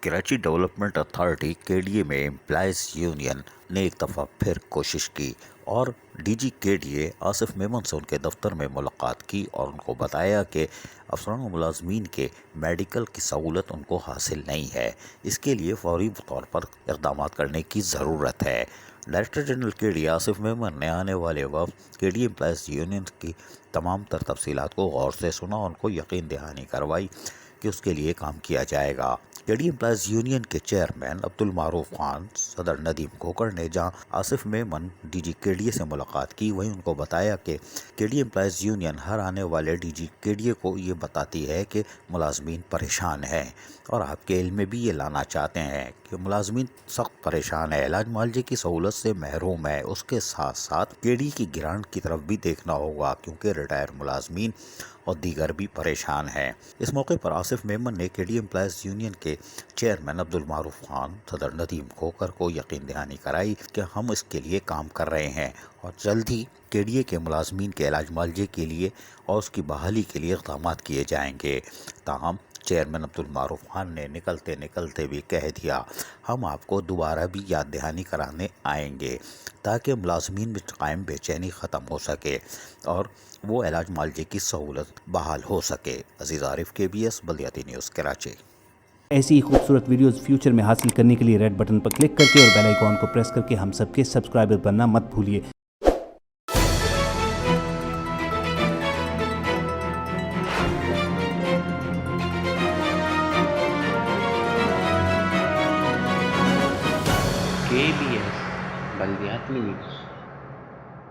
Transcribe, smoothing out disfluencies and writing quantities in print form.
Karachi development authority KDA में employees union ने एक दफ़ा फिर कोशिश की और डीजी केडीए आसिफ मेमन से उनके दफ्तर में मुलाकात की और उनको बताया कि अफसरान व मुलाजमीन के मेडिकल की सहूलत उनको हासिल नहीं है। इसके लिए फौरी तौर पर इक़दाम करने की ज़रूरत है। Director general KDA Asif Memon ने आने वाले वक्त केडीए एम्प्लॉइज़ यूनियन की तमाम तर तफसीलात को गौर से सुना और उनको यकीन दहानी करवाई कि उसके लिए काम किया जाएगा। केडीए एम्प्लॉइज़ यूनियन के चेयरमैन अब्दुल मारूफ खान, सदर नदीम खोकर ने जहां आसिफ मेमन डीजी केडीए से मुलाकात की, वहीं उनको बताया कि केडीए एम्प्लॉइज़ यूनियन हर आने वाले डीजी केडीए को ये बताती है कि मुलाजमीन परेशान हैं और आपके इल्म में भी ये लाना चाहते हैं कि मुलाजमीन सख्त परेशान है, इलाज मुआवजे की सहूलत से महरूम है। उसके साथ साथ केडीए की ग्रांट की तरफ भी देखना होगा क्योंकि रिटायर मुलाजमीन और दीगर भी परेशान हैं। इस मौके पर आसिफ मेमन ने केडीए एम्प्लॉइज़ यूनियन के चेयरमैन अब्दुल मारूफ खान, सदर नदीम खोकर को यकीन दहानी कराई कि हम इसके लिए काम कर रहे हैं और जल्द ही केडीए के मुलाजमीन के इलाज मुआवजे के लिए और उसकी बहाली के लिए इक़दाम किए जाएंगे। ताहम चेयरमैन अब्दुल मारूफ खान ने निकलते निकलते भी कह दिया, हम आपको दोबारा भी याद दहानी कराने आएंगे ताकि मुलाजमीन में कायम बेचैनी ख़त्म हो सके और वो इलाज मुआवजे की सहूलत बहाल हो सके। अजीज़ आरिफ, KBS बल्दियाती न्यूज़, कराची। ऐसी ही खूबसूरत वीडियोस फ्यूचर में हासिल करने के लिए रेड बटन पर क्लिक करके और बेल आइकॉन को प्रेस करके हम सबके सब्सक्राइबर बनना मत भूलिए। KBS बल्दियाती न्यूज़।